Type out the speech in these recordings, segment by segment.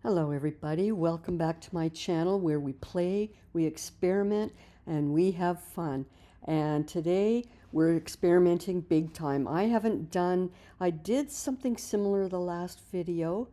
Hello everybody, welcome back to my channel where we play, we experiment, and we have fun. And today we're experimenting big time. I did something similar the last video,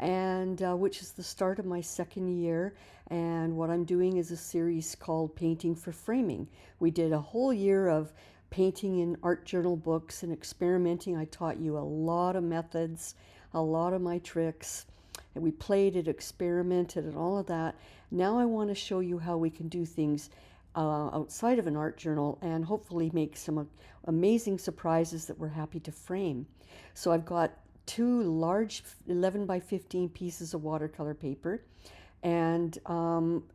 and which is the start of my second year. And what I'm doing is a series called Painting for Framing. We did a whole year of painting in art journal books and experimenting. I taught you a lot of methods, a lot of my tricks, and we played it, experimented, and all of that. Now I want to show you how we can do things outside of an art journal and hopefully make some amazing surprises that we're happy to frame. So I've got two large 11 by 15 pieces of watercolor paper, and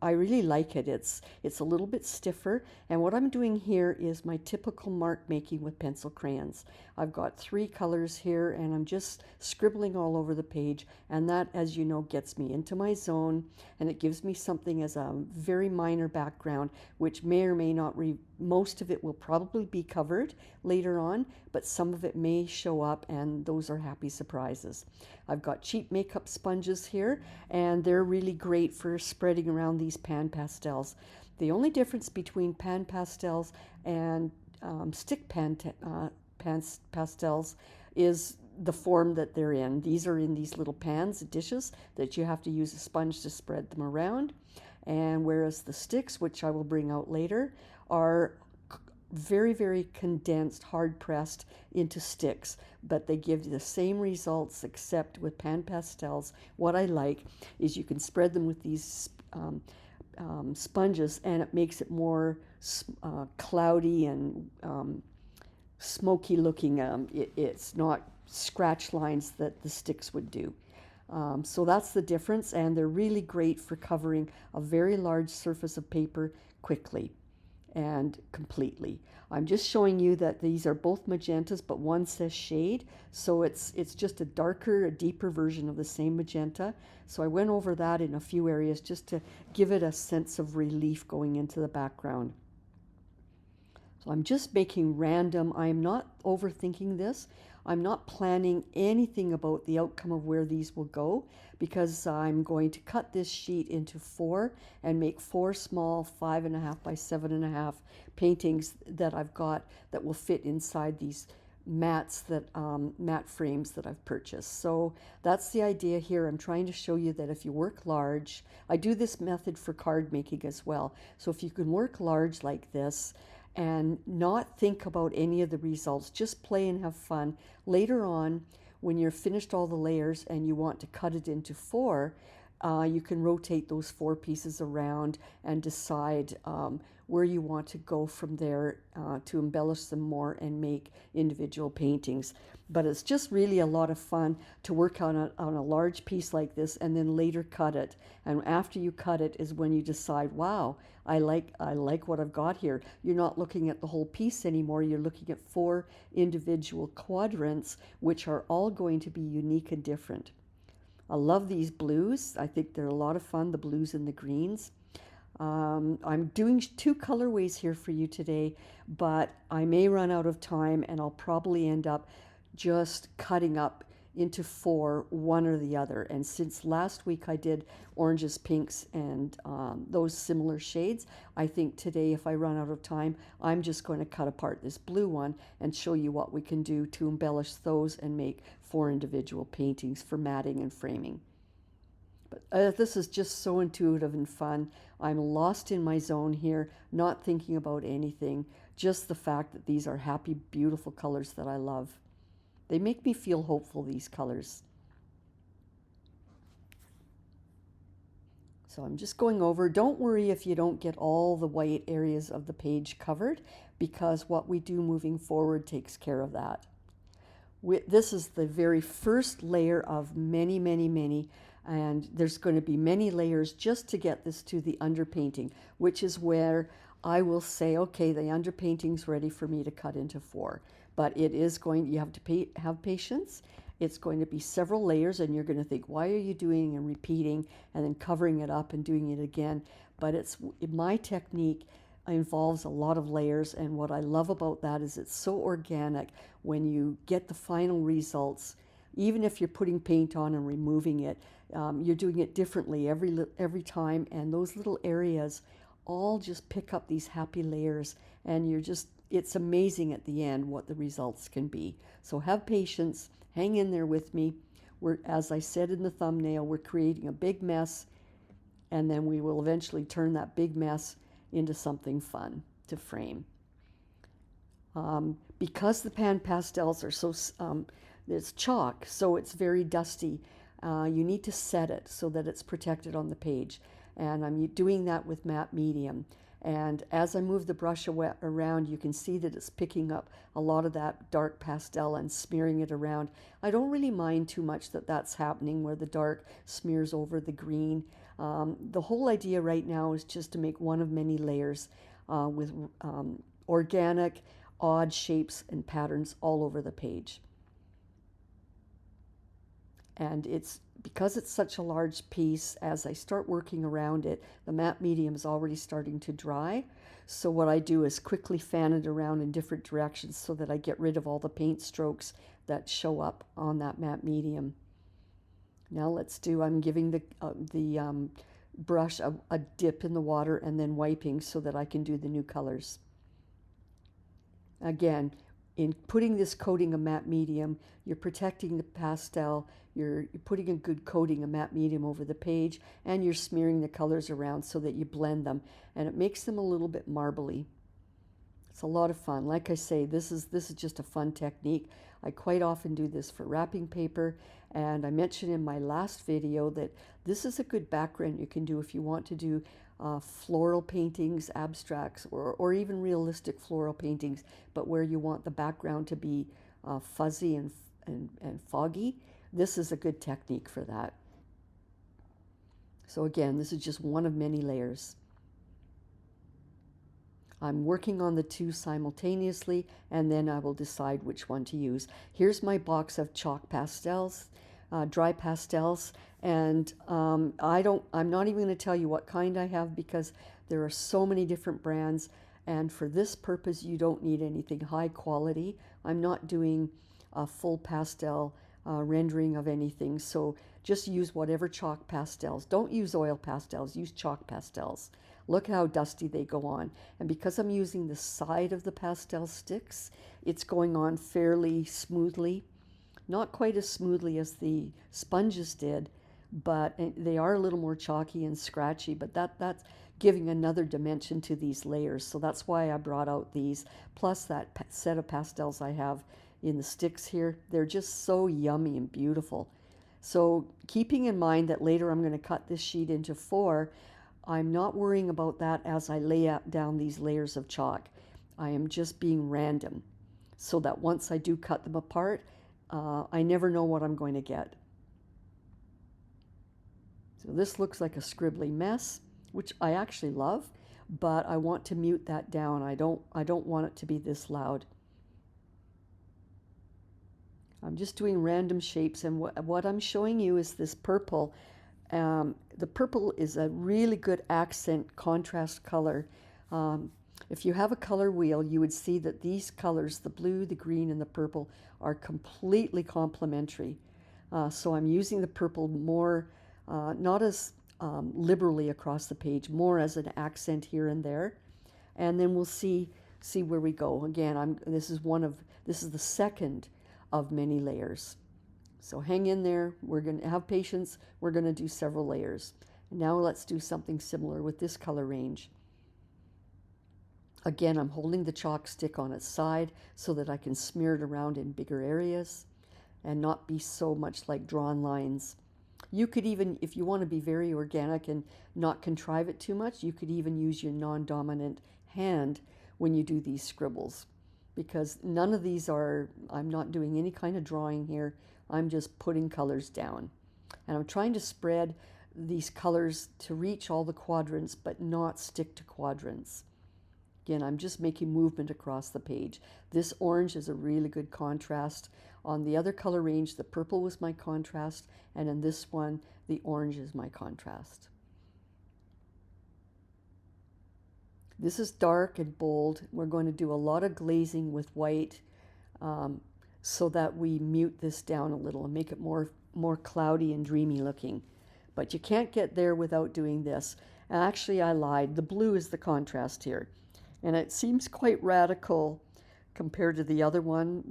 I really like it. It's a little bit stiffer, and what I'm doing here is my typical mark making with pencil crayons. I've got three colors here, and I'm just scribbling all over the page, and that, as you know, gets me into my zone, and it gives me something as a very minor background, which may or may not most of it will probably be covered later on, but some of it may show up, and those are happy surprises. I've got cheap makeup sponges here, and they're really great for spreading around these pan pastels. The only difference between pan pastels and stick pastels is the form that they're in. These are in these little pans, dishes, that you have to use a sponge to spread them around. And whereas the sticks, which I will bring out later, are very, very condensed, hard pressed into sticks, but they give you the same results, except with pan pastels. What I like is you can spread them with these sponges, and it makes it more cloudy and smoky looking. It's not scratch lines that the sticks would do. So that's the difference, and they're really great for covering a very large surface of paper quickly and completely. I'm just showing you that these are both magentas, but one says shade, so it's just a darker, a deeper version of the same magenta. So I went over that in a few areas just to give it a sense of relief going into the background. So I'm just making random. I am not overthinking this. I'm not planning anything about the outcome of where these will go, because I'm going to cut this sheet into four and make four small 5.5 by 7.5 paintings that I've got that will fit inside these mats, that mat frames that I've purchased. So that's the idea here. I'm trying to show you that if you work large, I do this method for card making as well. So if you can work large like this and not think about any of the results, just play and have fun. Later on, when you're finished all the layers and you want to cut it into four, you can rotate those four pieces around and decide where you want to go from there to embellish them more and make individual paintings. But it's just really a lot of fun to work on a large piece like this and then later cut it. And after you cut it is when you decide, wow, I like what I've got here. You're not looking at the whole piece anymore. You're looking at four individual quadrants, which are all going to be unique and different. I love these blues. I think they're a lot of fun, the blues and the greens. I'm doing two colorways here for you today, but I may run out of time, and I'll probably end up just cutting up into four, one or the other. And since last week I did oranges, pinks, and those similar shades, I think today, if I run out of time, I'm just going to cut apart this blue one and show you what we can do to embellish those and make four individual paintings for matting and framing. But this is just so intuitive and fun. I'm lost in my zone here, not thinking about anything, just the fact that these are happy, beautiful colors that I love. They make me feel hopeful, these colors. So I'm just going over. Don't worry if you don't get all the white areas of the page covered, because what we do moving forward takes care of that. This is the very first layer of many, many, many, and there's going to be many layers just to get this to the underpainting, which is where I will say, okay, the underpainting's ready for me to cut into four. But it is going, you have to have patience. It's going to be several layers, and you're going to think, why are you doing and repeating and then covering it up and doing it again? But my technique involves a lot of layers, and what I love about that is it's so organic. When you get the final results, Even if you're putting paint on and removing it, you're doing it differently every time, and those little areas all just pick up these happy layers, and it's amazing at the end what the results can be. So have patience, hang in there with me. As I said in the thumbnail, we're creating a big mess, and then we will eventually turn that big mess into something fun to frame. Because the Pan Pastels are so, it's chalk, so it's very dusty. You need to set it so that it's protected on the page. And I'm doing that with matte medium. And as I move the brush around, you can see that it's picking up a lot of that dark pastel and smearing it around. I don't really mind too much that that's happening, where the dark smears over the green. The whole idea right now is just to make one of many layers with organic, odd shapes and patterns all over the page. And because it's such a large piece, as I start working around it, the matte medium is already starting to dry. So what I do is quickly fan it around in different directions so that I get rid of all the paint strokes that show up on that matte medium. Now I'm giving the brush a dip in the water and then wiping so that I can do the new colors. Again, in putting this coating of matte medium, you're protecting the pastel, you're putting a good coating of matte medium over the page, and you're smearing the colors around so that you blend them, and it makes them a little bit marbly. It's a lot of fun. Like I say, this is just a fun technique. I quite often do this for wrapping paper, and I mentioned in my last video that this is a good background you can do if you want to do floral paintings, abstracts, or even realistic floral paintings, but where you want the background to be fuzzy and foggy. This is a good technique for that. So again, this is just one of many layers. I'm working on the two simultaneously, and then I will decide which one to use. Here's my box of chalk pastels, dry pastels, and I'm not even going to tell you what kind I have because there are so many different brands, and for this purpose you don't need anything high quality. I'm not doing a full pastel rendering of anything, so just use whatever chalk pastels. Don't use oil pastels, use chalk pastels. Look how dusty they go on. And because I'm using the side of the pastel sticks, it's going on fairly smoothly. Not quite as smoothly as the sponges did, but they are a little more chalky and scratchy, but that's giving another dimension to these layers. So that's why I brought out these, plus that set of pastels I have in the sticks here. They're just so yummy and beautiful. So keeping in mind that later I'm going to cut this sheet into 4, I'm not worrying about that as I lay down these layers of chalk. I am just being random so that once I do cut them apart, I never know what I'm going to get. So this looks like a scribbly mess, which I actually love, but I want to mute that down. I don't want it to be this loud. I'm just doing random shapes, and what I'm showing you is this purple. The purple is a really good accent contrast color. If you have a color wheel, you would see that these colors, the blue, the green, and the purple, are completely complementary. So I'm using the purple more, not as liberally across the page, more as an accent here and there. And then we'll see where we go. Again, this is the second of many layers. So hang in there. We're going to have patience. We're going to do several layers. Now let's do something similar with this color range. Again, I'm holding the chalk stick on its side so that I can smear it around in bigger areas and not be so much like drawn lines. You could even, if you want to be very organic and not contrive it too much, you could even use your non-dominant hand when you do these scribbles, because none of these I'm not doing any kind of drawing here. I'm just putting colors down. And I'm trying to spread these colors to reach all the quadrants, but not stick to quadrants. Again, I'm just making movement across the page. This orange is a really good contrast. On the other color range, the purple was my contrast, and in this one, the orange is my contrast. This is dark and bold. We're going to do a lot of glazing with white. so that we mute this down a little and make it more cloudy and dreamy looking. But you can't get there without doing this. Actually, I lied. The blue is the contrast here. And it seems quite radical compared to the other one.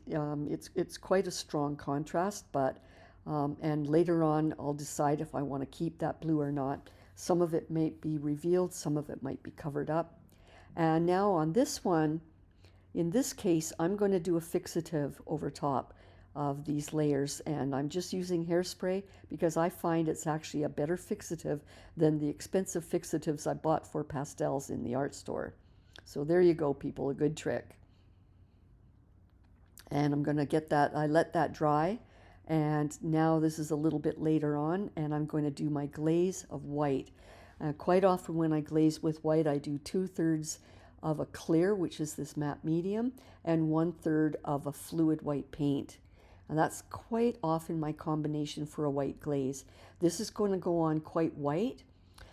It's quite a strong contrast, but and later on I'll decide if I want to keep that blue or not. Some of it might be revealed, some of it might be covered up. And now on this one, in this case, I'm going to do a fixative over top of these layers, and I'm just using hairspray because I find it's actually a better fixative than the expensive fixatives I bought for pastels in the art store. So there you go, people, a good trick. And I'm going to get that, I let that dry, and now this is a little bit later on, and I'm going to do my glaze of white. Quite often when I glaze with white, I do 2/3 of a clear, which is this matte medium, and 1/3 of a fluid white paint. And that's quite often my combination for a white glaze. This is going to go on quite white,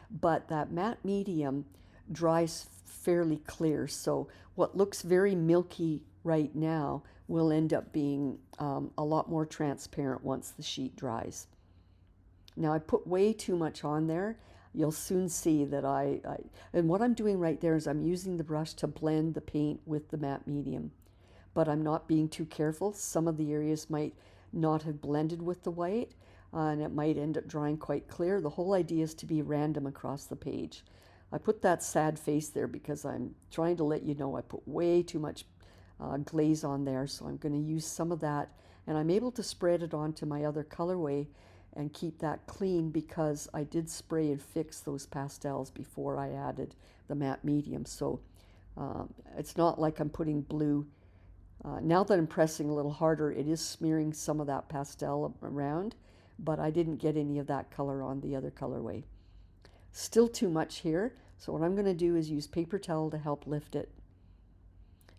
but that matte medium dries fairly clear. So what looks very milky right now will end up being a lot more transparent once the sheet dries. Now I put way too much on there. You'll soon see that and what I'm doing right there is I'm using the brush to blend the paint with the matte medium. But I'm not being too careful. Some of the areas might not have blended with the white, and it might end up drying quite clear. The whole idea is to be random across the page. I put that sad face there because I'm trying to let you know I put way too much glaze on there, so I'm going to use some of that, and I'm able to spread it onto my other colorway and keep that clean because I did spray and fix those pastels before I added the matte medium. So it's not like I'm putting blue. Now that I'm pressing a little harder, it is smearing some of that pastel around, but I didn't get any of that color on the other colorway. Still too much here, so what I'm going to do is use paper towel to help lift it.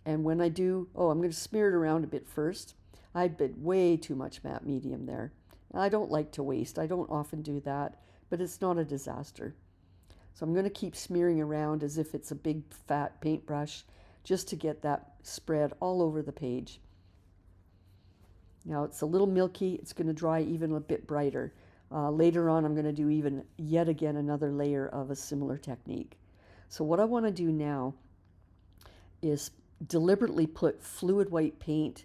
And when I do, I'm going to smear it around a bit first. I did way too much matte medium there. I don't like to waste. I don't often do that, but it's not a disaster. So I'm going to keep smearing around as if it's a big fat paintbrush, just to get that spread all over the page. Now it's a little milky. It's going to dry even a bit brighter. Later on, I'm going to do yet again another layer of a similar technique. So what I want to do now is deliberately put fluid white paint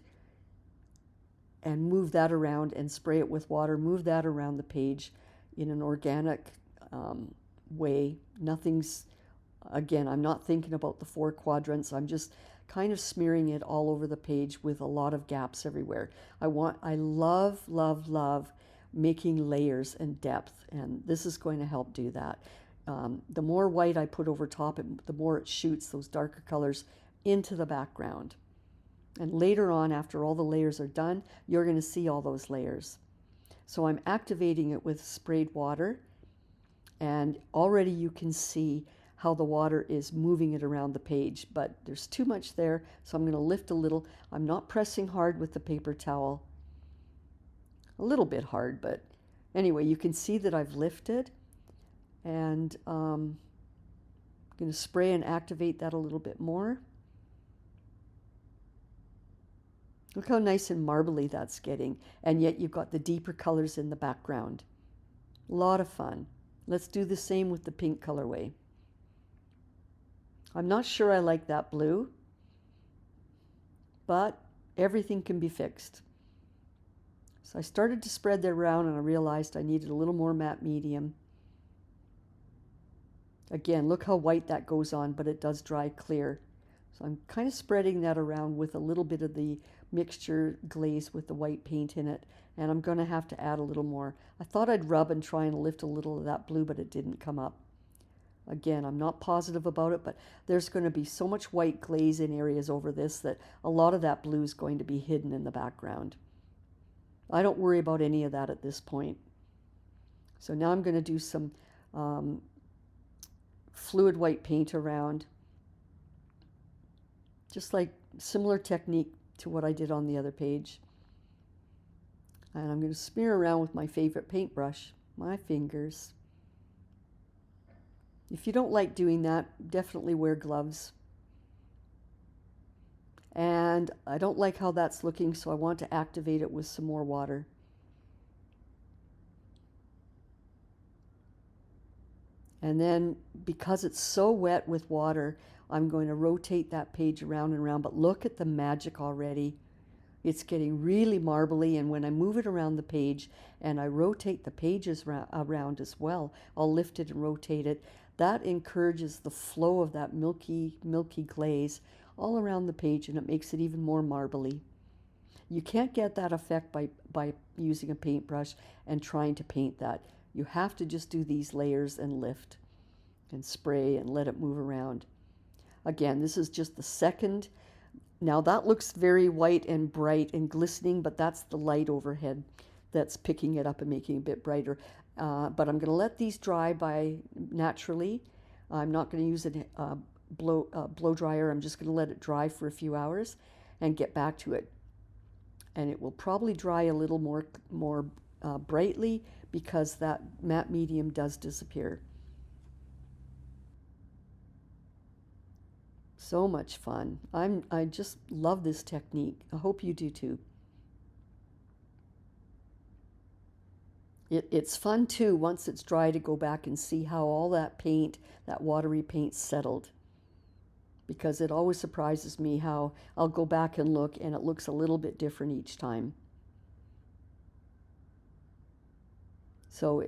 and move that around and spray it with water, move that around the page in an organic way. Again, I'm not thinking about the 4 quadrants. I'm just kind of smearing it all over the page with a lot of gaps everywhere. I love, love, love making layers and depth, and this is going to help do that. The more white I put over top, the more it shoots those darker colors into the background. And later on, after all the layers are done, you're going to see all those layers. So I'm activating it with sprayed water, and already you can see how the water is moving it around the page, but there's too much there, so I'm going to lift a little. I'm not pressing hard with the paper towel. A little bit hard, but anyway, you can see that I've lifted, and I'm going to spray and activate that a little bit more. Look how nice and marbly that's getting, and yet you've got the deeper colors in the background. A lot of fun. Let's do the same with the pink colorway. I'm not sure I like that blue, but everything can be fixed. So I started to spread that around, and I realized I needed a little more matte medium. Again, look how white that goes on, but it does dry clear. So I'm kind of spreading that around with a little bit of the mixture glaze with the white paint in it, and I'm going to have to add a little more. I thought I'd rub and try and lift a little of that blue, but it didn't come up. Again, I'm not positive about it, but there's going to be so much white glaze in areas over this that a lot of that blue is going to be hidden in the background. I don't worry about any of that at this point. So now I'm going to do some fluid white paint around, just like similar technique to what I did on the other page. And I'm going to smear around with my favorite paintbrush, my fingers. If you don't like doing that, definitely wear gloves. And I don't like how that's looking, so I want to activate it with some more water. And then because it's so wet with water, I'm going to rotate that page around and around. But look at the magic already. It's getting really marbly, and when I move it around the page and I rotate the pages around as well, I'll lift it and rotate it. That encourages the flow of that milky, milky glaze all around the page, and it makes it even more marbly. You can't get that effect by using a paintbrush and trying to paint that. You have to just do these layers and lift and spray and let it move around. Again, this is just the second. Now that looks very white and bright and glistening, but that's the light overhead that's picking it up and making it a bit brighter. But I'm going to let these dry by naturally. I'm not going to use a blow dryer. I'm just going to let it dry for a few hours and get back to it. And it will probably dry a little more brightly because that matte medium does disappear. So much fun. I just love this technique. I hope you do too. It's fun too, once it's dry, to go back and see how all that paint, that watery paint, settled. Because it always surprises me how I'll go back and look and it looks a little bit different each time. So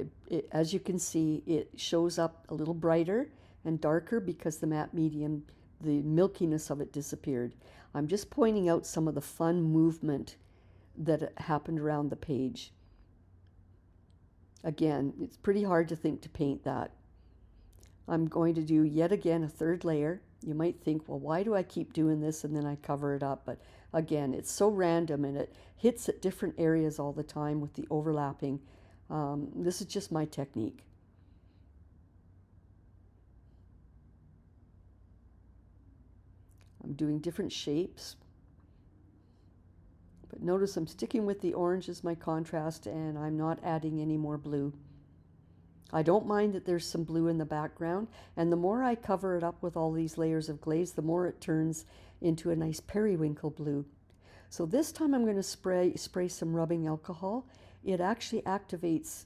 as you can see, it shows up a little brighter and darker because the matte medium, the milkiness of it, disappeared. I'm just pointing out some of the fun movement that happened around the page. Again, it's pretty hard to paint that. I'm going to do yet again a third layer. You might think, well, why do I keep doing this and then I cover it up? But again, it's so random and it hits at different areas all the time with the overlapping. This is just my technique. I'm doing different shapes. But notice I'm sticking with the orange as my contrast and I'm not adding any more blue. I don't mind that there's some blue in the background, and the more I cover it up with all these layers of glaze, the more it turns into a nice periwinkle blue. So this time I'm going to spray some rubbing alcohol. It actually activates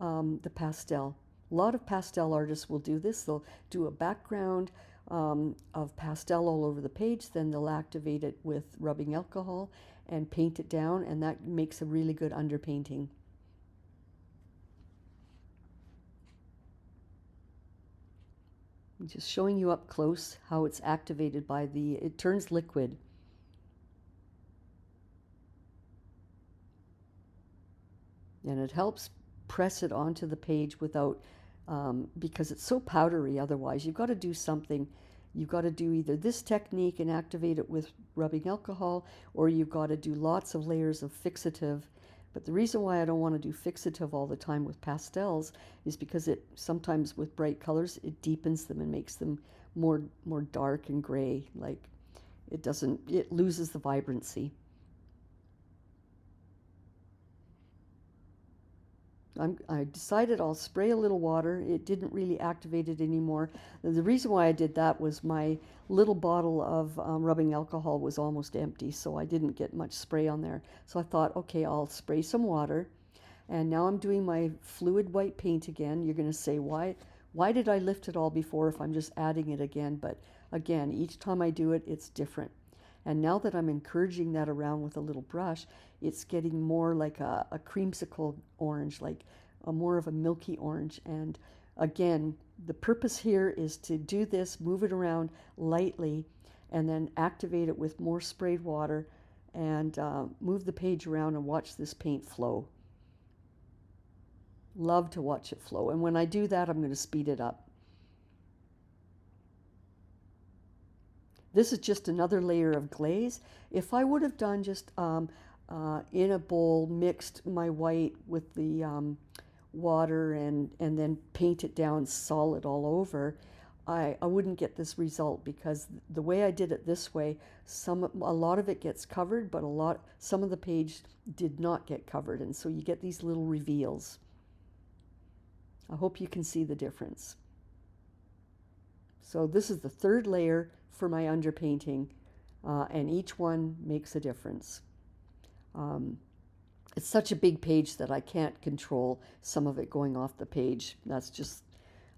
the pastel. A lot of pastel artists will do this. They'll do a background of pastel all over the page, then they'll activate it with rubbing alcohol and paint it down, and that makes a really good underpainting. I'm just showing you up close how it's activated by it turns liquid. And it helps press it onto the page without, because it's so powdery otherwise. You've got to do something. You've got to do either this technique and activate it with rubbing alcohol, or you've got to do lots of layers of fixative. But the reason why I don't want to do fixative all the time with pastels is because it sometimes with bright colors, it deepens them and makes them more dark and gray. Like it loses the vibrancy. I decided I'll spray a little water. It didn't really activate it anymore. The reason why I did that was my little bottle of rubbing alcohol was almost empty, so I didn't get much spray on there. So I thought, okay, I'll spray some water. And now I'm doing my fluid white paint again. You're going to say, why did I lift it all before if I'm just adding it again? But again, each time I do it, it's different. And now that I'm encouraging that around with a little brush, it's getting more like a creamsicle orange, like more of a milky orange. And again, the purpose here is to do this, move it around lightly, and then activate it with more sprayed water and move the page around and watch this paint flow. Love to watch it flow. And when I do that, I'm going to speed it up. This is just another layer of glaze. If I would have done just in a bowl, mixed my white with the water and then paint it down solid all over, I wouldn't get this result, because the way I did it this way, a lot of it gets covered, but some of the page did not get covered, and so you get these little reveals. I hope you can see the difference. So this is the third layer for my underpainting. and each one makes a difference. It's such a big page that I can't control some of it going off the page. That's just,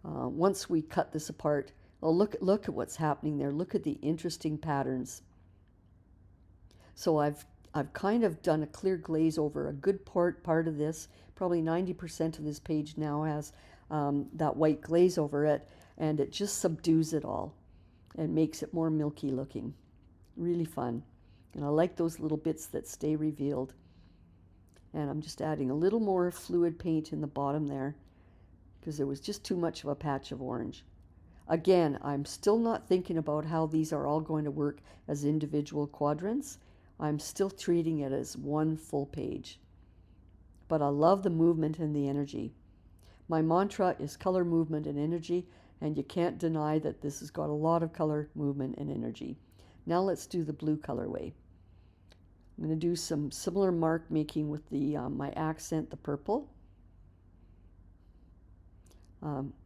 once we cut this apart, well, look at what's happening there. Look at the interesting patterns. So I've kind of done a clear glaze over a good part of this. Probably 90% of this page now has that white glaze over it, and it just subdues it all and makes it more milky looking. Really fun. And I like those little bits that stay revealed. And I'm just adding a little more fluid paint in the bottom there because there was just too much of a patch of orange. Again, I'm still not thinking about how these are all going to work as individual quadrants. I'm still treating it as one full page. But I love the movement and the energy. My mantra is color, movement, and energy, and you can't deny that this has got a lot of color, movement, and energy. Now let's do the blue colorway. I'm going to do some similar mark making with the my accent, the purple.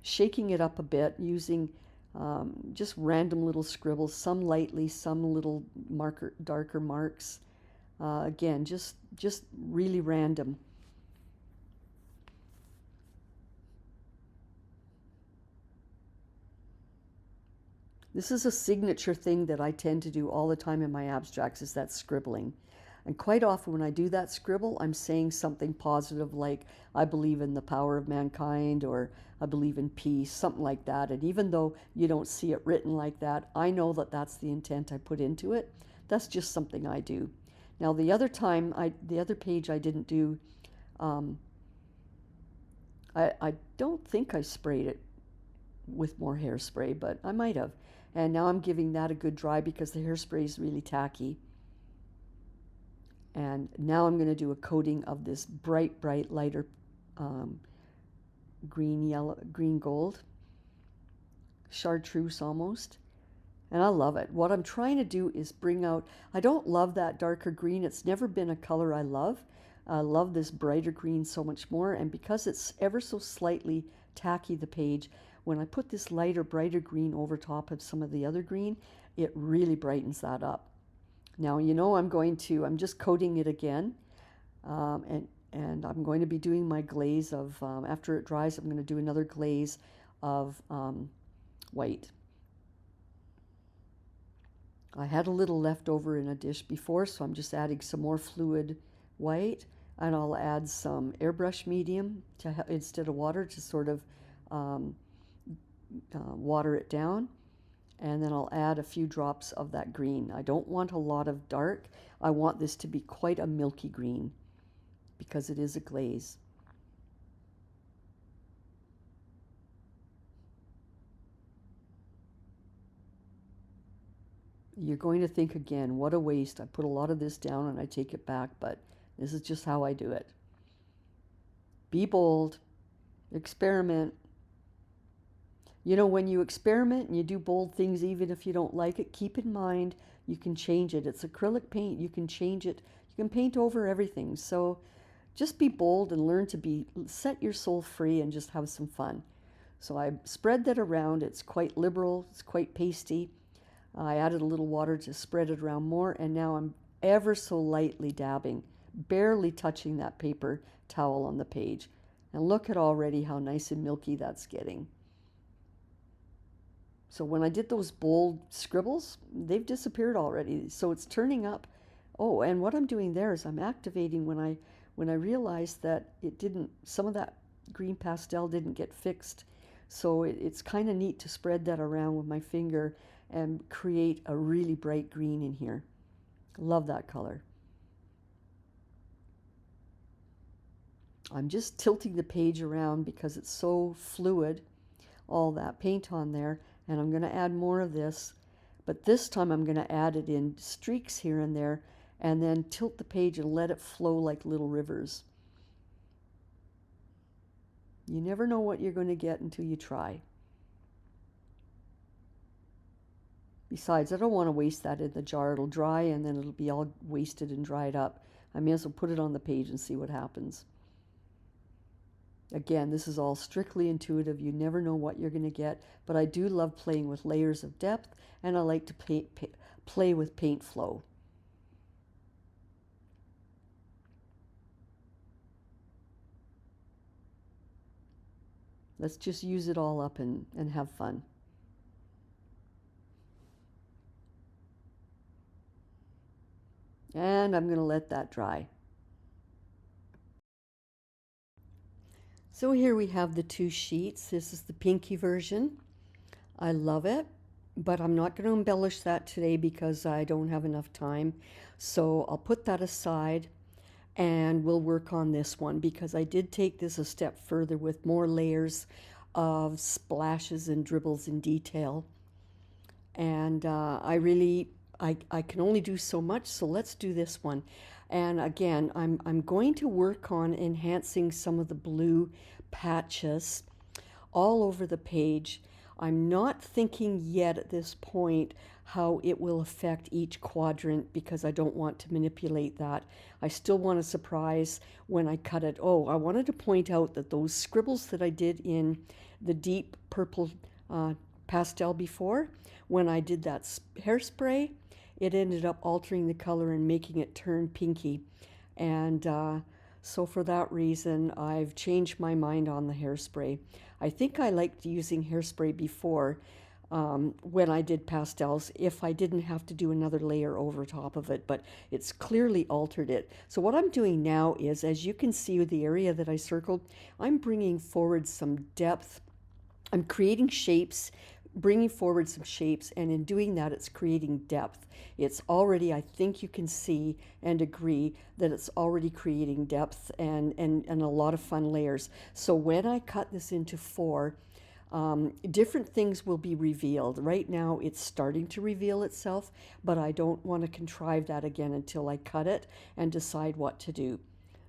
Shaking it up a bit using just random little scribbles, some lightly, some little darker marks. Again, just really random. This is a signature thing that I tend to do all the time in my abstracts, is that scribbling. And quite often when I do that scribble, I'm saying something positive like, I believe in the power of mankind, or I believe in peace, something like that. And even though you don't see it written like that, I know that that's the intent I put into it. That's just something I do. Now the other page I didn't do, I don't think I sprayed it with more hairspray, but I might have. And now I'm giving that a good dry because the hairspray is really tacky. And now I'm going to do a coating of this bright lighter green gold, chartreuse almost. And I love it. What I'm trying to do is bring out, I don't love that darker green. It's never been a color I love. I love this brighter green so much more. And because it's ever so slightly tacky, the page, when I put this lighter, brighter green over top of some of the other green, it really brightens that up. Now, you know, I'm just coating it again, and I'm going to be doing my glaze of, after it dries, I'm going to do another glaze of white. I had a little left over in a dish before, so I'm just adding some more fluid white, and I'll add some airbrush medium instead of water to sort of water it down. And then I'll add a few drops of that green. I don't want a lot of dark. I want this to be quite a milky green because it is a glaze. You're going to think again, what a waste. I put a lot of this down and I take it back, but this is just how I do it. Be bold, experiment. You know, when you experiment and you do bold things, even if you don't like it, keep in mind you can change it. It's acrylic paint. You can change it. You can paint over everything. So just be bold and learn to set your soul free and just have some fun. So I spread that around. It's quite liberal. It's quite pasty. I added a little water to spread it around more, and now I'm ever so lightly dabbing, barely touching that paper towel on the page. And look at already how nice and milky that's getting. So when I did those bold scribbles, they've disappeared already. So it's turning up. Oh, and what I'm doing there is I'm activating when I realized that some of that green pastel didn't get fixed. So it's kind of neat to spread that around with my finger and create a really bright green in here. Love that color. I'm just tilting the page around because it's so fluid, all that paint on there. And I'm going to add more of this, but this time I'm going to add it in streaks here and there, and then tilt the page and let it flow like little rivers. You never know what you're going to get until you try. Besides, I don't want to waste that in the jar. It'll dry and then it'll be all wasted and dried up. I may as well put it on the page and see what happens. Again, this is all strictly intuitive. You never know what you're going to get, but I do love playing with layers of depth, and I like to play with paint flow. Let's just use it all up and have fun. And I'm going to let that dry. So here we have the two sheets. This is the pinky version. I love it, but I'm not going to embellish that today because I don't have enough time. So I'll put that aside and we'll work on this one because I did take this a step further with more layers of splashes and dribbles in detail. And I can only do so much, so let's do this one. And again, I'm going to work on enhancing some of the blue patches all over the page. I'm not thinking yet at this point how it will affect each quadrant because I don't want to manipulate that. I still want a surprise when I cut it. Oh, I wanted to point out that those scribbles that I did in the deep purple pastel before, when I did that hairspray, it ended up altering the color and making it turn pinky. And so for that reason, I've changed my mind on the hairspray. I think I liked using hairspray before when I did pastels if I didn't have to do another layer over top of it, but it's clearly altered it. So what I'm doing now is, as you can see with the area that I circled, I'm bringing forward some depth. I'm creating shapes, bringing forward some shapes, and in doing that, it's creating depth. It's already, I think you can see and agree that it's already creating depth and a lot of fun layers. So when I cut this into four, different things will be revealed. Right now, it's starting to reveal itself, but I don't want to contrive that again until I cut it and decide what to do.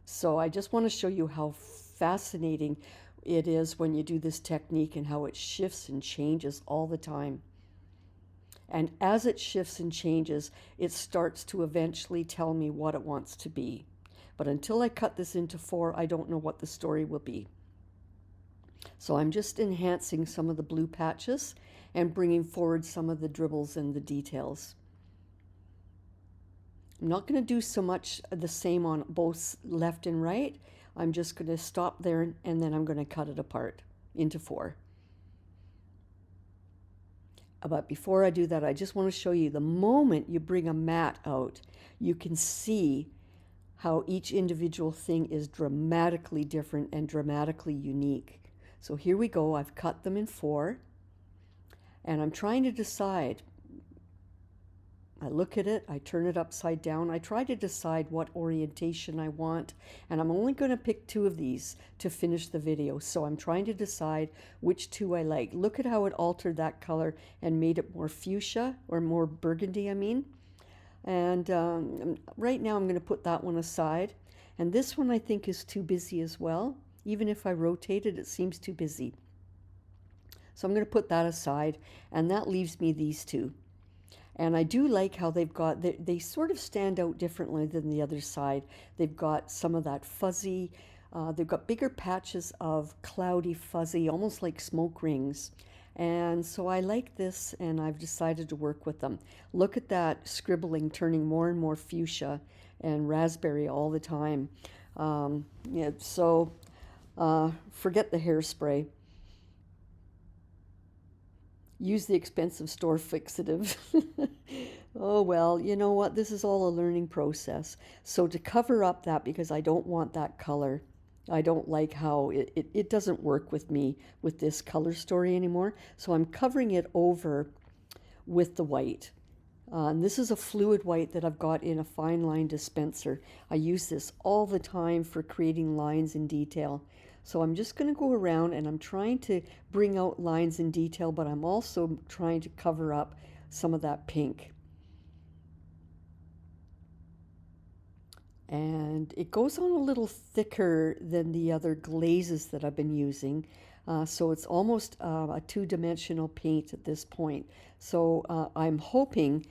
So I just want to show you how fascinating it is when you do this technique and how it shifts and changes all the time. And as it shifts and changes, it starts to eventually tell me what it wants to be. But until I cut this into four, I don't know what the story will be. So I'm just enhancing some of the blue patches and bringing forward some of the dribbles and the details. I'm not going to do so much the same on both left and right. I'm just going to stop there and then I'm going to cut it apart into four. But before I do that, I just want to show you the moment you bring a mat out, you can see how each individual thing is dramatically different and dramatically unique. So here we go. I've cut them in four and I'm trying to decide. I look at it, I turn it upside down, I try to decide what orientation I want, and I'm only going to pick two of these to finish the video, so I'm trying to decide which two I like. Look at how it altered that color and made it more fuchsia, or more burgundy, I mean. And right now I'm going to put that one aside, and this one I think is too busy as well. Even if I rotate it, it seems too busy. So I'm going to put that aside, and that leaves me these two. And I do like how they've got, they sort of stand out differently than the other side. They've got some of that fuzzy, they've got bigger patches of cloudy fuzzy, almost like smoke rings. And so I like this and I've decided to work with them. Look at that scribbling turning more and more fuchsia and raspberry all the time. Yeah, so forget the hairspray. Use the expensive store fixative. Oh, well, you know what? This is all a learning process. So to cover up that, because I don't want that color, I don't like how it doesn't work with me with this color story anymore. So I'm covering it over with the white. And this is a fluid white that I've got in a fine line dispenser. I use this all the time for creating lines in detail. So I'm just going to go around and I'm trying to bring out lines in detail, but I'm also trying to cover up some of that pink. And it goes on a little thicker than the other glazes that I've been using. So it's almost a two-dimensional paint at this point. So I'm hoping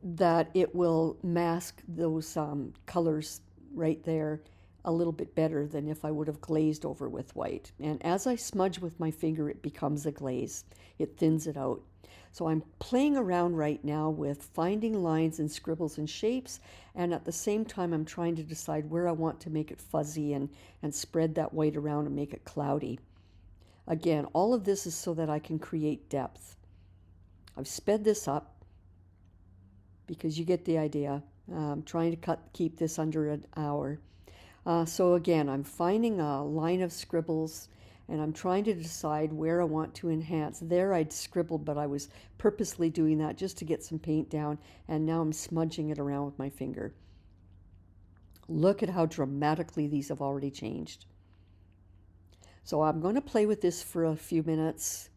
that it will mask those colors right there a little bit better than if I would have glazed over with white. And as I smudge with my finger, it becomes a glaze. It thins it out. So I'm playing around right now with finding lines and scribbles and shapes, and at the same time I'm trying to decide where I want to make it fuzzy and spread that white around and make it cloudy. Again, all of this is so that I can create depth. I've sped this up because you get the idea. I'm trying to keep this under an hour. So again, I'm finding a line of scribbles and I'm trying to decide where I want to enhance. There I'd scribbled, but I was purposely doing that just to get some paint down, and now I'm smudging it around with my finger. Look at how dramatically these have already changed. So I'm going to play with this for a few minutes,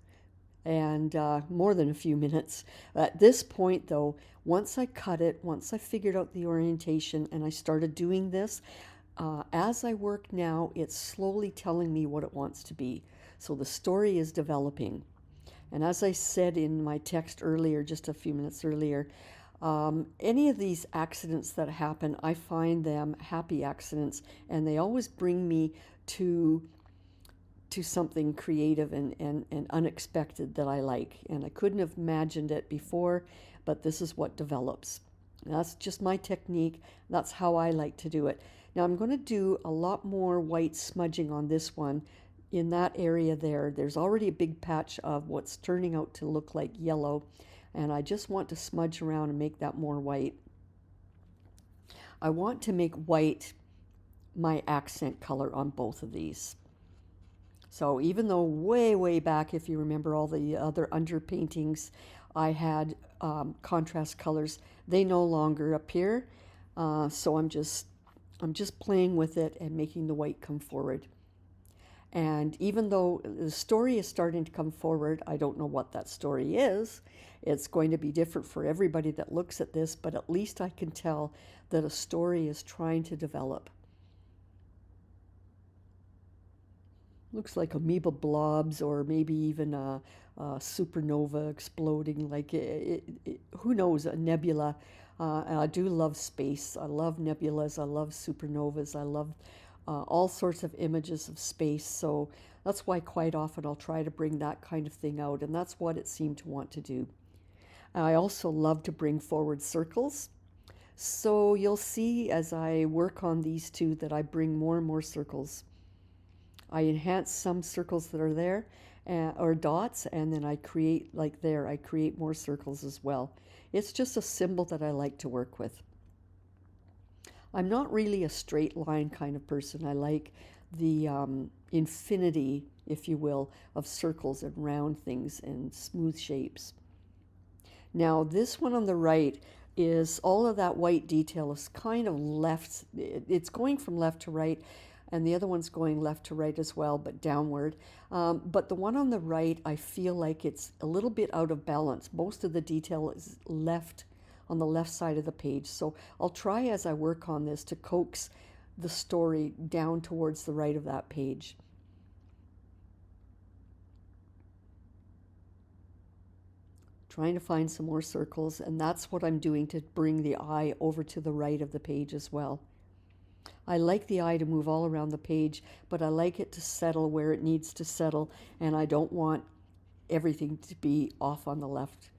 and more than a few minutes. At this point though, once I cut it, once I figured out the orientation and I started doing this, as I work now, it's slowly telling me what it wants to be. So the story is developing. And as I said in my text earlier, just a few minutes earlier, any of these accidents that happen, I find them happy accidents, and they always bring me to something creative and unexpected that I like. And I couldn't have imagined it before, but this is what develops. That's just my technique. That's how I like to do it. Now I'm going to do a lot more white smudging on this one. In that area there, there's already a big patch of what's turning out to look like yellow, and I just want to smudge around and make that more white. I want to make white my accent color on both of these. So even though way back, if you remember all the other underpaintings, I had contrast colors, they no longer appear. So I'm just playing with it and making the white come forward. And even though the story is starting to come forward, I don't know what that story is. It's going to be different for everybody that looks at this, but at least I can tell that a story is trying to develop. Looks like amoeba blobs, or maybe even a supernova exploding, like who knows, a nebula. And I do love space. I love nebulas. I love supernovas. I love all sorts of images of space. So that's why quite often I'll try to bring that kind of thing out, and that's what it seemed to want to do. I also love to bring forward circles. So you'll see as I work on these two that I bring more and more circles. I enhance some circles that are there, or dots, and then I create, like there, I create more circles as well. It's just a symbol that I like to work with. I'm not really a straight line kind of person. I like the infinity, if you will, of circles and round things and smooth shapes. Now this one on the right is all of that white detail is kind of left. It's going from left to right, and the other one's going left to right as well, but downward. But the one on the right, I feel like it's a little bit out of balance. Most of the detail is left on the left side of the page. So I'll try as I work on this to coax the story down towards the right of that page. Trying to find some more circles, and that's what I'm doing to bring the eye over to the right of the page as well. I like the eye to move all around the page, but I like it to settle where it needs to settle, and I don't want everything to be off on the left.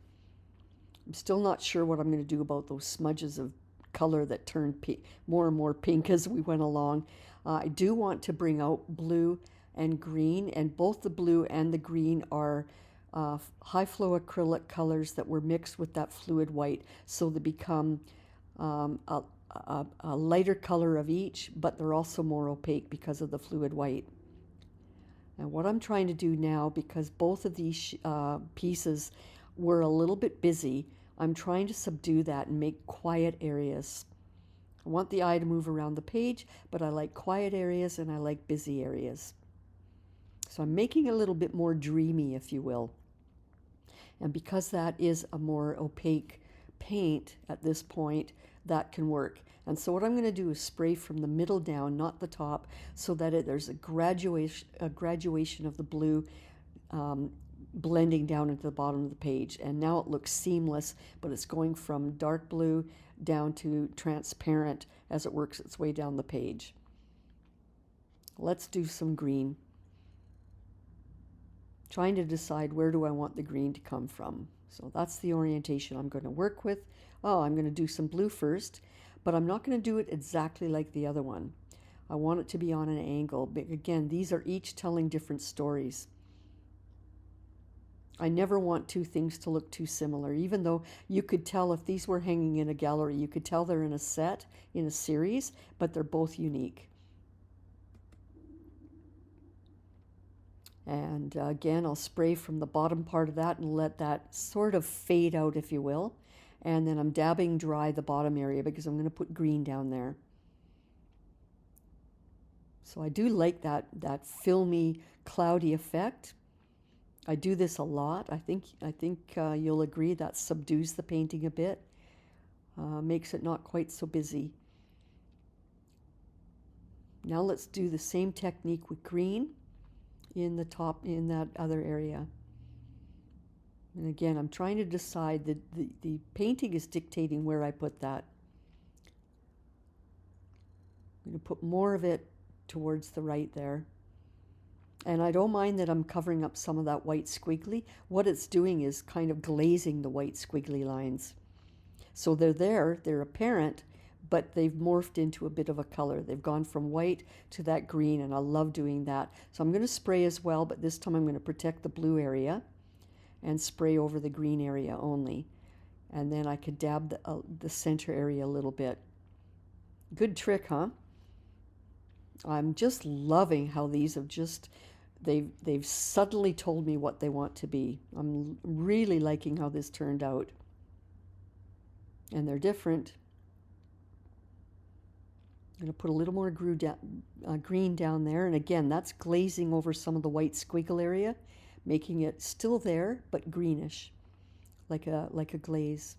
I'm still not sure what I'm going to do about those smudges of color that turned more and more pink as we went along. I do want to bring out blue and green, and both the blue and the green are high flow acrylic colors that were mixed with that fluid white, so they become a lighter color of each, but they're also more opaque because of the fluid white. And what I'm trying to do now, because both of these pieces were a little bit busy, I'm trying to subdue that and make quiet areas. I want the eye to move around the page, but I like quiet areas and I like busy areas. So I'm making it a little bit more dreamy, if you will. And because that is a more opaque paint at this point, that can work. And so what I'm going to do is spray from the middle down, not the top, so that there's a graduation of the blue blending down into the bottom of the page. And now it looks seamless, but it's going from dark blue down to transparent as it works its way down the page. Let's do some green. Trying to decide where do I want the green to come from. So that's the orientation I'm going to work with. Oh, I'm going to do some blue first, but I'm not going to do it exactly like the other one. I want it to be on an angle. But again, these are each telling different stories. I never want two things to look too similar, even though you could tell if these were hanging in a gallery, you could tell they're in a set, in a series, but they're both unique. And again, I'll spray from the bottom part of that and let that sort of fade out, if you will. And then I'm dabbing dry the bottom area because I'm going to put green down there. So I do like that filmy, cloudy effect. I do this a lot. I think you'll agree that subdues the painting a bit, makes it not quite so busy. Now let's do the same technique with green in the top, in that other area. And again, I'm trying to decide that the painting is dictating where I put that. I'm going to put more of it towards the right there. And I don't mind that I'm covering up some of that white squiggly. What it's doing is kind of glazing the white squiggly lines. So they're there, they're apparent, but they've morphed into a bit of a color. They've gone from white to that green, and I love doing that. So I'm going to spray as well, but this time I'm going to protect the blue area and spray over the green area only. And then I could dab the center area a little bit. Good trick, huh? I'm just loving how these have just, they've subtly told me what they want to be. I'm really liking how this turned out. And they're different. I'm going to put a little more green down there. And again, that's glazing over some of the white squiggle area, making it still there, but greenish, like a glaze.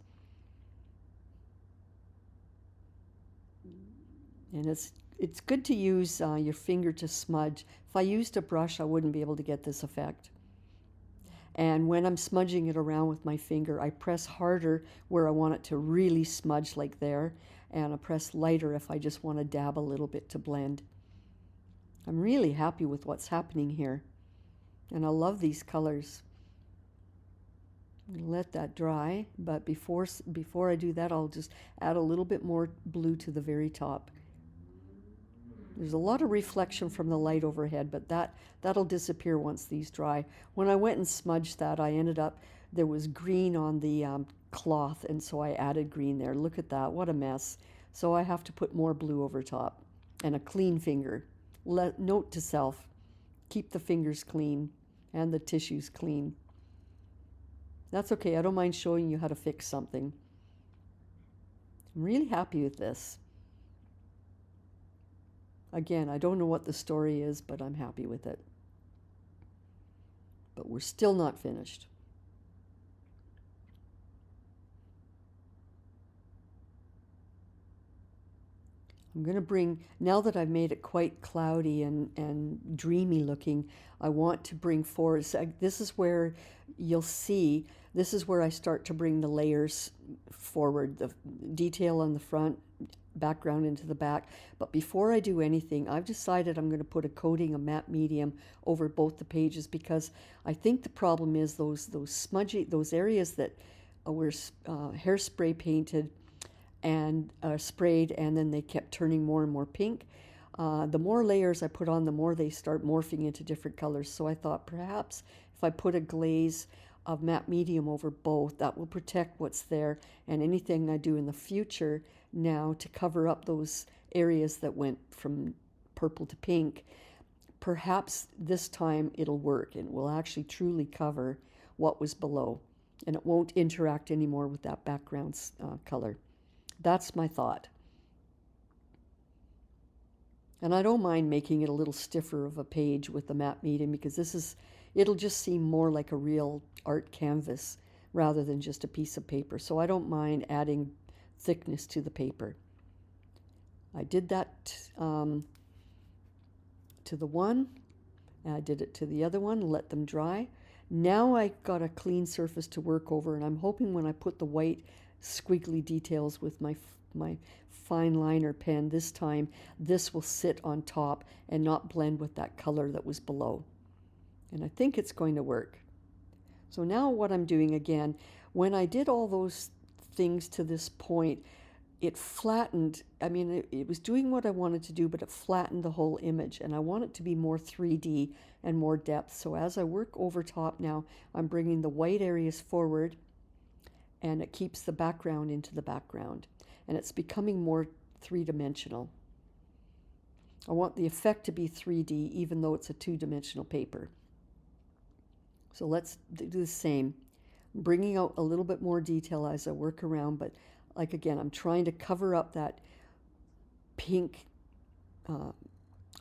And it's good to use your finger to smudge. If I used a brush, I wouldn't be able to get this effect. And when I'm smudging it around with my finger, I press harder where I want it to really smudge, like there, and I press lighter if I just want to dab a little bit to blend. I'm really happy with what's happening here, and I love these colors. Let that dry, but before I do that, I'll just add a little bit more blue to the very top. There's a lot of reflection from the light overhead, but that'll disappear once these dry. When I went and smudged that, I ended up, there was green on the cloth, and so I added green there. Look at that, what a mess. So I have to put more blue over top, and a clean finger. Note to self, keep the fingers clean and the tissues clean. That's okay, I don't mind showing you how to fix something. I'm really happy with this. Again, I don't know what the story is, but I'm happy with it. But we're still not finished. I'm going to bring, now that I've made it quite cloudy and dreamy looking, I want to bring forward, so this is where you'll see, this is where I start to bring the layers forward, the detail on the front, background into the back. But before I do anything, I've decided I'm going to put a coating of matte medium over both the pages, because I think the problem is those smudgy, those areas that were hairspray painted and sprayed, and then they kept turning more and more pink. The more layers I put on, the more they start morphing into different colors. So I thought perhaps if I put a glaze of matte medium over both, that will protect what's there, and anything I do in the future now to cover up those areas that went from purple to pink, perhaps this time it'll work and it will actually truly cover what was below, and it won't interact anymore with that background color. That's my thought. And I don't mind making it a little stiffer of a page with the matte medium, because it'll just seem more like a real art canvas rather than just a piece of paper. So I don't mind adding thickness to the paper. I did that to the one, and I did it to the other one, let them dry. Now I got a clean surface to work over, and I'm hoping when I put the white squiggly details with my my fine liner pen, this time this will sit on top and not blend with that color that was below. And I think it's going to work. So now what I'm doing again, when I did all those things to this point, it flattened. I mean, it was doing what I wanted to do, but it flattened the whole image. And I want it to be more 3D and more depth. So as I work over top now, I'm bringing the white areas forward, and it keeps the background into the background. And it's becoming more three-dimensional. I want the effect to be 3D, even though it's a two-dimensional paper. So let's do the same. I'm bringing out a little bit more detail as I work around, but like again, I'm trying to cover up that pink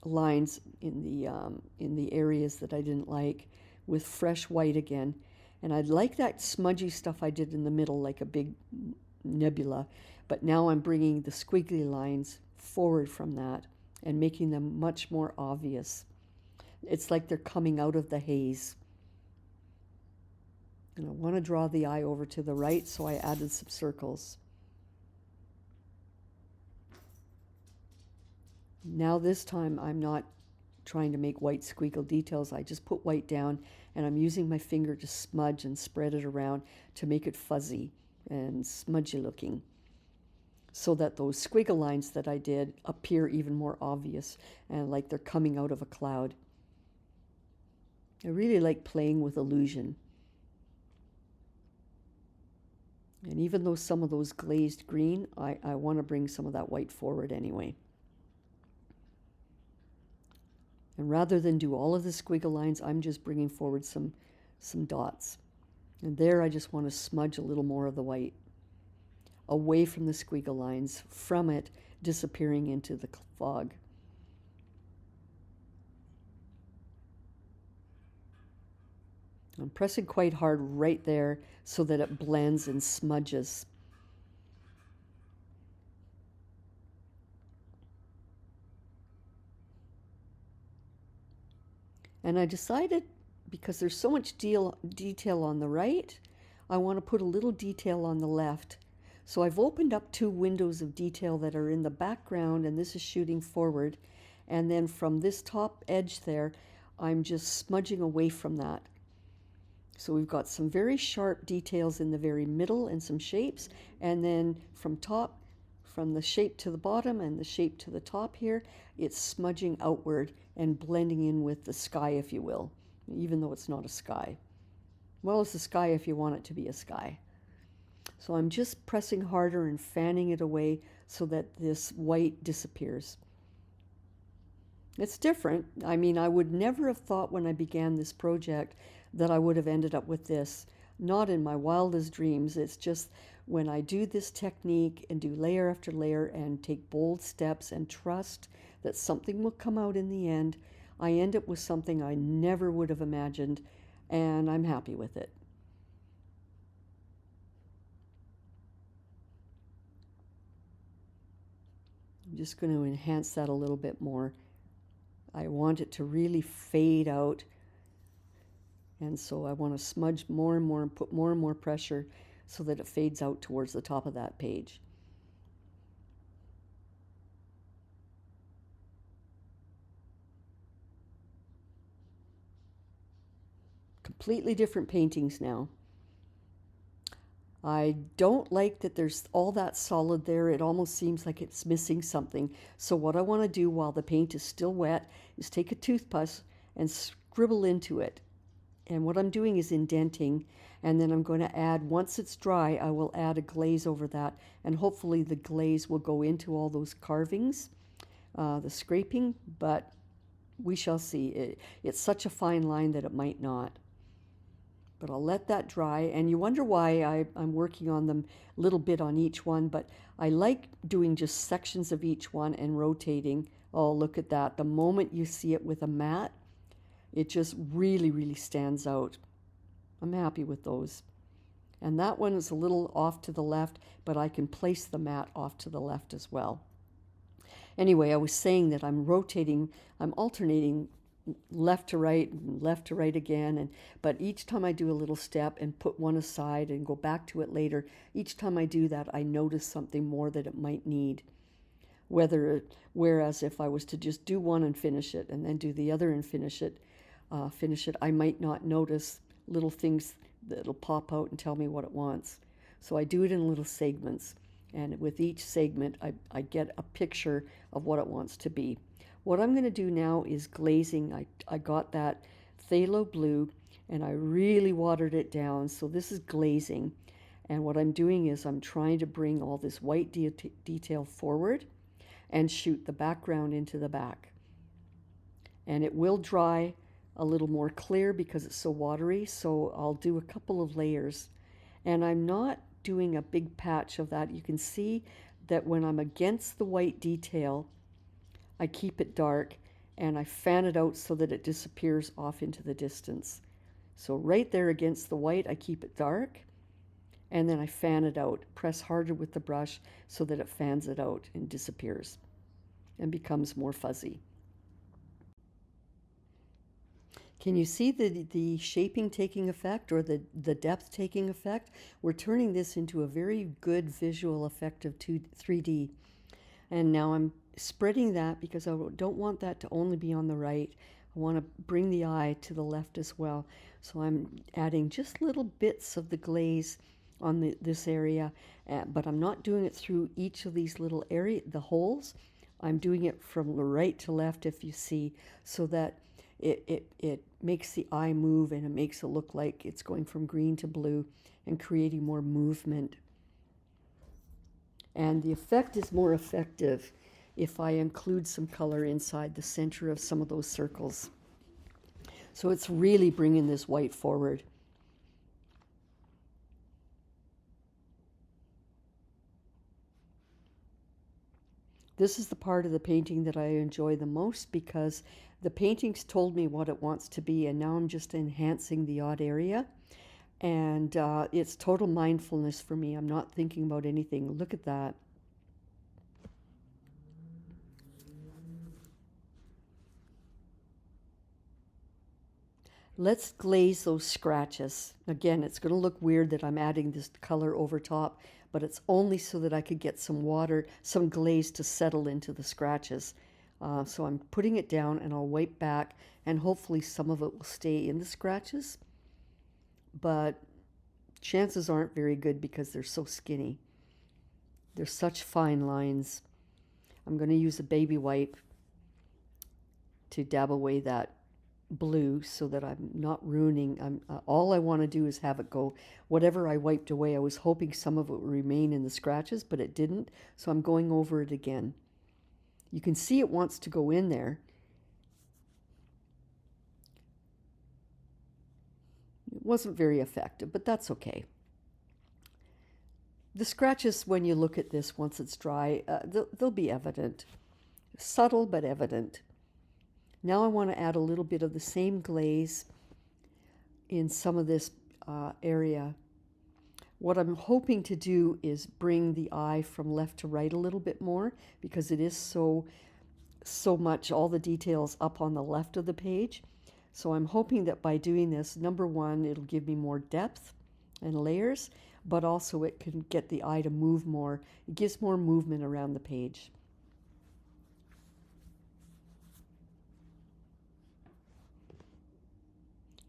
lines in the areas that I didn't like with fresh white again. And I like that smudgy stuff I did in the middle, like a big nebula. But now I'm bringing the squiggly lines forward from that and making them much more obvious. It's like they're coming out of the haze. And I want to draw the eye over to the right, so I added some circles. Now this time I'm not trying to make white squiggle details. I just put white down, and I'm using my finger to smudge and spread it around to make it fuzzy and smudgy looking, so that those squiggle lines that I did appear even more obvious and like they're coming out of a cloud. I really like playing with illusion. And even though some of those glazed green, I want to bring some of that white forward anyway. And rather than do all of the squiggle lines, I'm just bringing forward some dots. And there I just want to smudge a little more of the white away from the squiggle lines, from it disappearing into the fog. I'm pressing quite hard right there so that it blends and smudges. And I decided, because there's so much detail on the right, I want to put a little detail on the left. So I've opened up two windows of detail that are in the background, and this is shooting forward. And then from this top edge there, I'm just smudging away from that. So we've got some very sharp details in the very middle and some shapes, and then from the shape to the bottom and the shape to the top here, it's smudging outward and blending in with the sky, if you will, even though it's not a sky. Well, it's a sky if you want it to be a sky. So I'm just pressing harder and fanning it away so that this white disappears. It's different. I mean, I would never have thought when I began this project that I would have ended up with this. Not in my wildest dreams. It's just when I do this technique and do layer after layer and take bold steps and trust that something will come out in the end, I end up with something I never would have imagined, and I'm happy with it. I'm just going to enhance that a little bit more. I want it to really fade out, and so I want to smudge more and more and put more and more pressure so that it fades out towards the top of that page. Completely different paintings now. I don't like that there's all that solid there. It almost seems like it's missing something. So what I want to do while the paint is still wet is take a toothpush and scribble into it. And what I'm doing is indenting, and then I'm going to add, once it's dry, I will add a glaze over that, and hopefully the glaze will go into all those carvings, the scraping, but we shall see. It's such a fine line that it might not. But I'll let that dry, and you wonder why I'm working on them a little bit on each one, but I like doing just sections of each one and rotating. Oh, look at that. The moment you see it with a mat, it just really, really stands out. I'm happy with those. And that one is a little off to the left, but I can place the mat off to the left as well. Anyway, I was saying that I'm alternating left to right and left to right again. But each time I do a little step and put one aside and go back to it later, each time I do that, I notice something more that it might need. Whereas if I was to just do one and finish it, and then do the other and finish it, I might not notice little things that'll pop out and tell me what it wants. So I do it in little segments, and with each segment, I get a picture of what it wants to be. What I'm going to do now is glazing. I got that phthalo blue, and I really watered it down. So this is glazing, and what I'm doing is I'm trying to bring all this white detail forward and shoot the background into the back. And it will dry a little more clear because it's so watery, so I'll do a couple of layers. And I'm not doing a big patch of that. You can see that when I'm against the white detail, I keep it dark and I fan it out so that it disappears off into the distance. So right there against the white, I keep it dark, and then I fan it out, press harder with the brush so that it fans it out and disappears and becomes more fuzzy. Can you see the shaping taking effect, or the depth taking effect? We're turning this into a very good visual effect of 3D. And now I'm spreading that because I don't want that to only be on the right. I want to bring the eye to the left as well. So I'm adding just little bits of the glaze on this area, but I'm not doing it through each of these little the holes. I'm doing it from the right to left, if you see, so that it makes the eye move, and it makes it look like it's going from green to blue and creating more movement. And the effect is more effective if I include some color inside the center of some of those circles. So it's really bringing this white forward. This is the part of the painting that I enjoy the most because the painting's told me what it wants to be, and now I'm just enhancing the odd area. And it's total mindfulness for me. I'm not thinking about anything. Look at that. Let's glaze those scratches. Again, it's going to look weird that I'm adding this color over top, but it's only so that I could get some water, some glaze to settle into the scratches. So I'm putting it down, and I'll wipe back, and hopefully some of it will stay in the scratches. But chances aren't very good because they're so skinny. They're such fine lines. I'm going to use a baby wipe to dab away that blue so that I'm not ruining. All I want to do is have it go. Whatever I wiped away, I was hoping some of it would remain in the scratches, but it didn't, so I'm going over it again. You can see it wants to go in there. It wasn't very effective, but that's okay. The scratches, when you look at this once it's dry, they'll be evident. Subtle, but evident. Now I want to add a little bit of the same glaze in some of this area. What I'm hoping to do is bring the eye from left to right a little bit more, because it is so much, all the details up on the left of the page. So I'm hoping that by doing this, number one, it'll give me more depth and layers, but also it can get the eye to move more. It gives more movement around the page.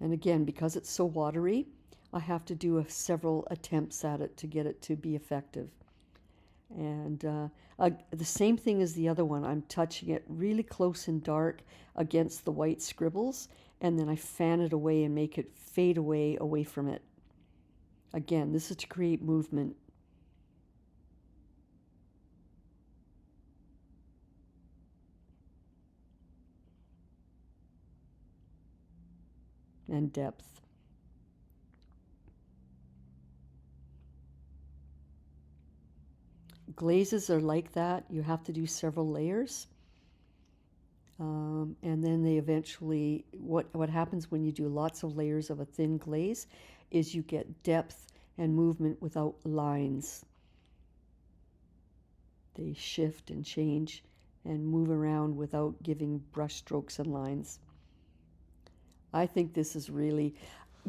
And again, because it's so watery, I have to do several attempts at it to get it to be effective. And the same thing as the other one. I'm touching it really close and dark against the white scribbles, and then I fan it away and make it fade away from it. Again, this is to create movement. And depth. Glazes are like that. You have to do several layers. And then they eventually, what happens when you do lots of layers of a thin glaze is you get depth and movement without lines. They shift and change and move around without giving brush strokes and lines. I think this is really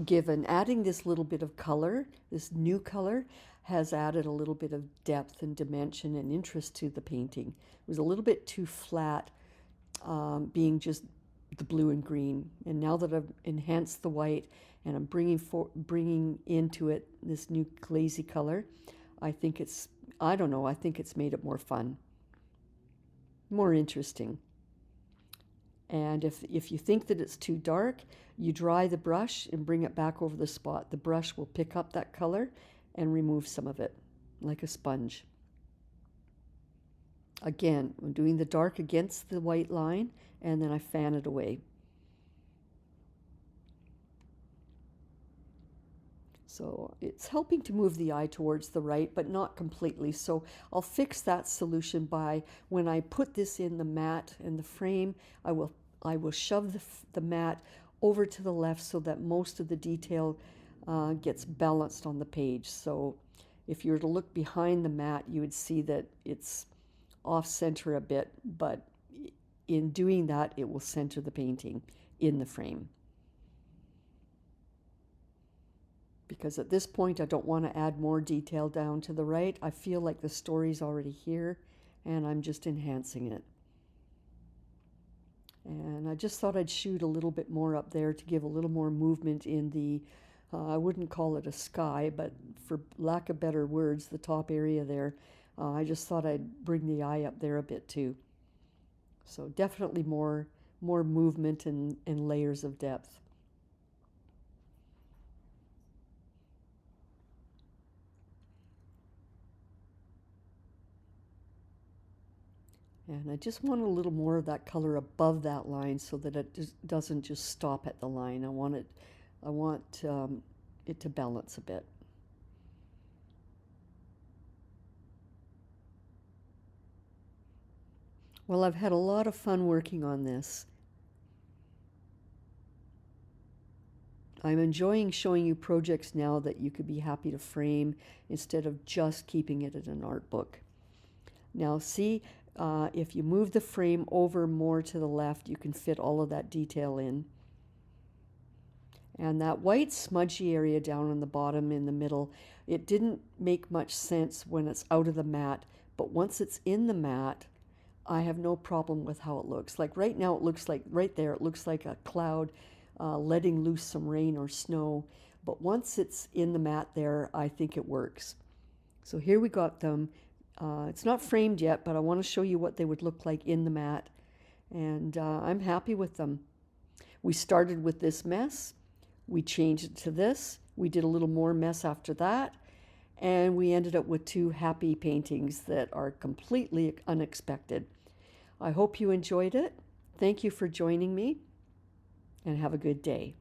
given, adding this little bit of color, this new color, has added a little bit of depth and dimension and interest to the painting. It was a little bit too flat, being just the blue and green. And now that I've enhanced the white and I'm bringing into it this new glazy color, I think it's, I don't know, I think it's made it more fun, more interesting. And if you think that it's too dark, you dry the brush and bring it back over the spot. The brush will pick up that color and remove some of it, like a sponge. Again, I'm doing the dark against the white line, and then I fan it away. So it's helping to move the eye towards the right, but not completely. So I'll fix that solution by, when I put this in the mat and the frame, I will shove the mat over to the left so that most of the detail gets balanced on the page. So if you were to look behind the mat, you would see that it's off center a bit, but in doing that, it will center the painting in the frame. Because at this point, I don't want to add more detail down to the right. I feel like the story's already here, and I'm just enhancing it. And I just thought I'd shoot a little bit more up there to give a little more movement in the, I wouldn't call it a sky, but for lack of better words, the top area there. I just thought I'd bring the eye up there a bit too. So definitely more movement and layers of depth. And I just want a little more of that color above that line so that it doesn't just stop at the line. I want it to balance a bit. Well, I've had a lot of fun working on this. I'm enjoying showing you projects now that you could be happy to frame instead of just keeping it in an art book. Now see, if you move the frame over more to the left, you can fit all of that detail in. And that white smudgy area down on the bottom in the middle, it didn't make much sense when it's out of the mat, but once it's in the mat, I have no problem with how it looks. Like right now, it looks like, right there, it looks like a cloud letting loose some rain or snow. But once it's in the mat there, I think it works. So here we got them. It's not framed yet, but I want to show you what they would look like in the mat. And I'm happy with them. We started with this mess. We changed it to this. We did a little more mess after that. And we ended up with two happy paintings that are completely unexpected. I hope you enjoyed it. Thank you for joining me, and have a good day.